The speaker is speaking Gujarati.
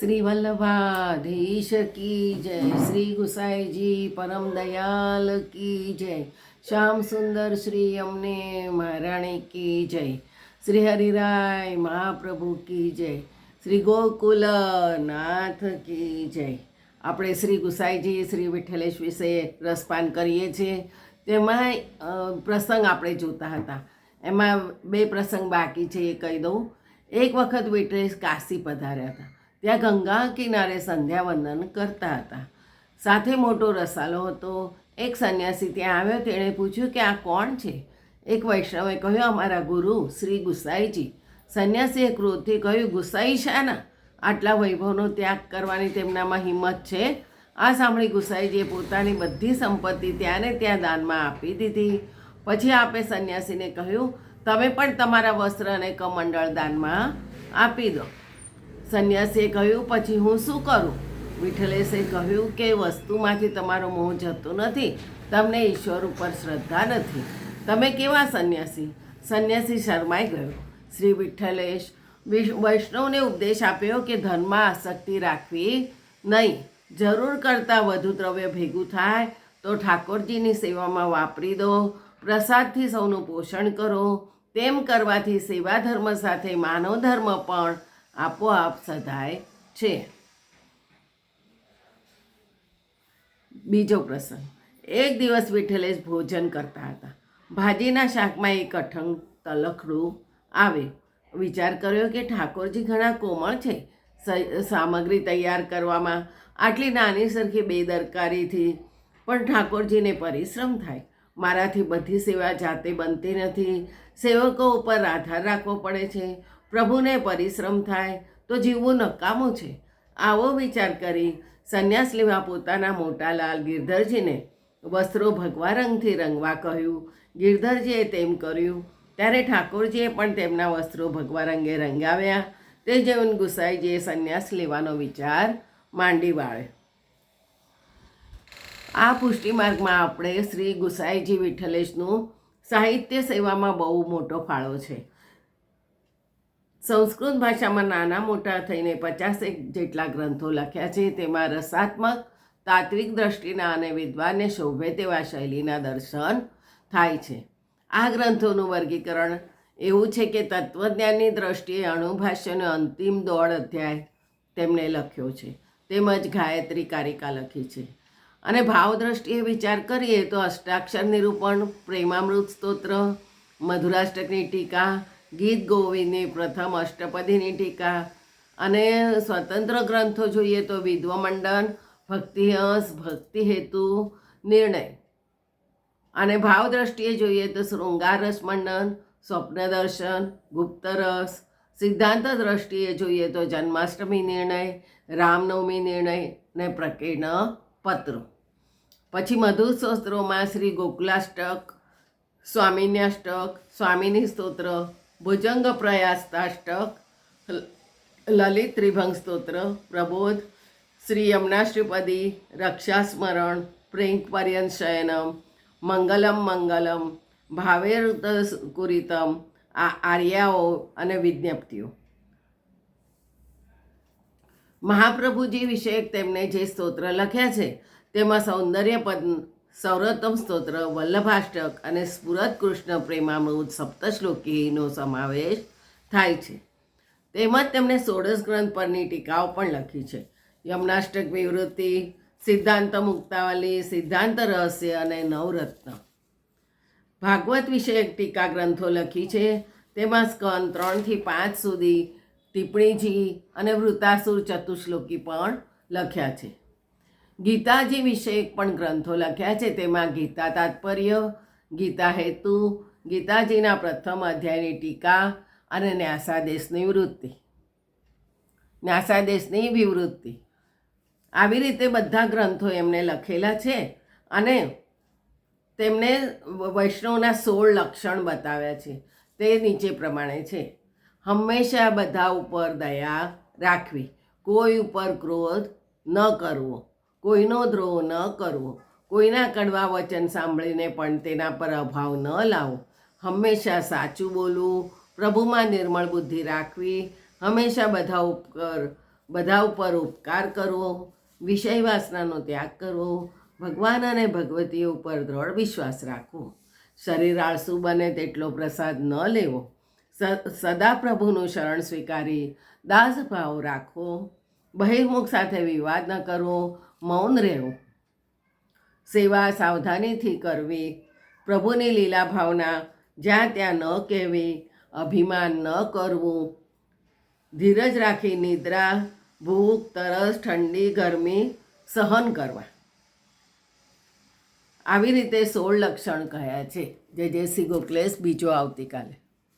श्री वल्लभाधीश की जय। श्री गुसाई जी परम दयाल की जय। श्याम सुंदर श्री यमुने महाराणी की जय। श्री हरिराय महाप्रभु की जय। श्री गोकुल नाथ की जय। આપણે શ્રી ગુસાઈજી શ્રી વિઠ્ઠલેશ વિશે રસપાન કરીએ છીએ. તેમાં પ્રસંગ આપણે જોતા હતા. એમાં બે પ્રસંગ બાકી છે એ કહી દઉં. એક વખત વિઠ્ઠલેશ કાશી પધાર્યા હતા. ત્યાં ગંગા કિનારે સંધ્યાવંદન કરતા હતા. સાથે મોટો રસાલો હતો. એક સંન્યાસી ત્યાં આવ્યો. તેણે પૂછ્યું કે આ કોણ છે? એક વૈષ્ણવે કહ્યું, અમારા ગુરુ શ્રી ગુસાઈજી. સંન્યાસીએ ક્રોધથી કહ્યું, ગુસાઈ શાના? આટલા વૈભવનો ત્યાગ કરવાની તેમનામાં હિંમત છે? આ સાંભળી ગુસાઈજીએ પોતાની બધી સંપત્તિ ત્યાં ને ત્યાં દાનમાં આપી દીધી. પછી આપે સંન્યાસીને કહ્યું, તમે પણ તમારા વસ્ત્ર અને કમંડળ દાનમાં આપી દો. સંન્યાસીએ કહ્યું, પછી હું શું કરું? વિઠ્ઠલેશે કહ્યું કે વસ્તુમાંથી તમારો મોહ જતો નથી. તમને ઈશ્વર ઉપર શ્રદ્ધા નથી. તમે કેવા સંન્યાસી? સંન્યાસી શરમાઈ ગયો. શ્રી વિઠ્ઠલેશ વૈષ્ણવને ઉપદેશ આપ્યો કે ધર્મમાં આસક્તિ રાખવી નહીં. જરૂર કરતાં વધુ દ્રવ્ય ભેગું થાય તો ઠાકોરજીની સેવામાં વાપરી દો. પ્રસાદથી સૌનું પોષણ કરો. તેમ કરવાથી સેવા ધર્મ સાથે માનવ ધર્મ પણ આપોઆપ સધાય છે. બીજો પ્રસંગ. એક દિવસ વિઠ્ઠલેશ ભોજન કરતા હતા. ભાજીના શાકમાં એક અઠંગ તલખડું આવે. વિચાર કર્યો કે ઠાકોરજી ઘણા કોમળ છે. સામગ્રી તૈયાર કરવામાં આટલી નાની સરખી બેદરકારીથી પણ ઠાકોરજીને પરિશ્રમ થાય. મારાથી બધી સેવા જાતે બનતી નથી. સેવકો ઉપર આધાર રાખવો પડે છે. પ્રભુને પરિશ્રમ થાય તો જીવવું નકામું છે. આવો વિચાર કરી સંન્યાસ લેવા પોતાના મોટા લાલ ગિરધરજીને વસ્ત્રો ભગવા રંગથી રંગવા કહ્યું. ગિરધરજીએ તેમ કર્યું. ત્યારે ઠાકોરજીએ પણ તેમના વસ્ત્રો ભગવા રંગે રંગાવ્યા. તે જોઈને ગુસાઈજીએ સંન્યાસ લેવાનો વિચાર માંડી વાળ્યો. આ પુષ્ટિમાર્ગમાં આપણે શ્રી ગુસાઈજી વિઠ્ઠલેશનું સાહિત્ય સેવામાં બહુ મોટો ફાળો છે. સંસ્કૃત ભાષામાં નાના મોટા થઈને 50 જેટલા ગ્રંથો લખ્યા છે. તેમાં રસાત્મક, તાત્વિક દ્રષ્ટિના અને વિદ્વાનને શોભે તેવા શૈલીના દર્શન થાય છે. આ ગ્રંથોનું વર્ગીકરણ એવું છે કે તત્વજ્ઞાનની દ્રષ્ટિએ અણુભાષ્યનો અંતિમ 16 અધ્યાય તેમણે લખ્યો છે. તેમજ ગાયત્રી કારિકા લખી છે. અને ભાવ દ્રષ્ટિએ વિચાર કરીએ તો અષ્ટાક્ષર નિરૂપણ, પ્રેમામૃત સ્તોત્ર, મધુરાષ્ટકની ટીકા, ગીત ગોવિંદની પ્રથમ અષ્ટપદીની ટીકા અને સ્વતંત્ર ગ્રંથો જોઈએ તો વિદ્વમંડન, ભક્તિહંસ, ભક્તિહેતુ, નિર્ણય. અને ભાવ દ્રષ્ટિએ જોઈએ તો શૃંગાર રસ મંડન, સ્વપ્નદર્શન, ગુપ્તરસ. સિદ્ધાંત દ્રષ્ટિએ જોઈએ તો જન્માષ્ટમી નિર્ણય, રામનવમી નિર્ણય ને પ્રકીર્ણ પત્રો. પછી મધુ સ્તોત્રોમાં શ્રી ગોકુલાષ્ટક, સ્વામિન્યાષ્ટક, સ્વામિની સ્તોત્ર, ભુજંગ પ્રયાસ્તાષ્ટક, લલિત ત્રિભંગ સ્તોત્ર, પ્રબોધ, શ્રી યમુનાષ્ટપદી, રક્ષાસ્મરણ, પ્રેંક પર્યંત શયનમ, મંગલમ મંગલમ, ભાવેરુત કુરિતમ, આર્યાઓ અને વિજ્ઞપ્તિઓ. મહાપ્રભુજી વિશે તેમણે જે સ્તોત્ર લખ્યા છે તેમાં સૌંદર્યપદ, સૌરતમ સ્તોત્ર, વલ્લભાષ્ટક અને સ્ફુરત કૃષ્ણ પ્રેમામૃત સપ્તશ્લોકીનો સમાવેશ થાય છે. તેમજ તેમણે 16 ગ્રંથ પરની ટીકાઓ પણ લખી છે. યમુનાષ્ટક વિવૃત્તિ, સિદ્ધાંત મુક્તાવલી, સિદ્ધાંત રહસ્ય અને નવરત્ન. ભાગવત વિષયક ટીકા ગ્રંથો લખી છે. તેમાં સ્કંદ 3 થી 5 સુધી ટિપ્પણીજી અને વૃતાસુર ચતુશ્લોકી પણ લખ્યા છે. ગીતાજી વિષયક પણ ગ્રંથો લખ્યા છે. તેમાં ગીતા તાત્પર્ય, ગીતા હેતુ, ગીતાજીના પ્રથમ અધ્યાયની ટીકા અને ન્યાસાદેશની વિવૃત્તિ. આવી રીતે બધા ગ્રંથો એમને લખેલા છે. અને તેમણે વૈષ્ણવના 16 લક્ષણ બતાવ્યા છે. તે નીચે પ્રમાણે છે. હંમેશા બધા ઉપર દયા રાખવી, કોઈ ઉપર ક્રોધ ન કરવો, કોઈનો દ્રોહ ન કરવો, કોઈના કડવા વચન સાંભળીને પણ તેના પર અભાવ ન લાવો, હંમેશા સાચું બોલવું, પ્રભુમાં નિર્મળ બુદ્ધિ રાખવી, હંમેશા બધા ઉપર બધા ઉપર ઉપકાર કરવો, વિષય વાસનાનો ત્યાગ કરવો, ભગવાન અને ભગવતી ઉપર દ્રઢ વિશ્વાસ રાખવો, શરીર આળસુ બને તેટલો પ્રસાદ ન લેવો, સદા પ્રભુનું શરણ સ્વીકારી દાસ ભાવ રાખવો, બહિર્મુખ સાથે વિવાદ ન કરવો, મૌન રહેવું, સેવા સાવધાનીથી કરવી, પ્રભુની લીલા ભાવના જ્યાં ત્યાં ન કહેવી, અભિમાન ન કરવું, ધીરજ રાખી નિદ્રા, ભૂખ, તરસ, ઠંડી, ગરમી સહન કરવા. આવી રીતે 16 લક્ષણ કહ્યા છે. જય જય શ્રી ગોખલેશ. બીજો આવતીકાલે.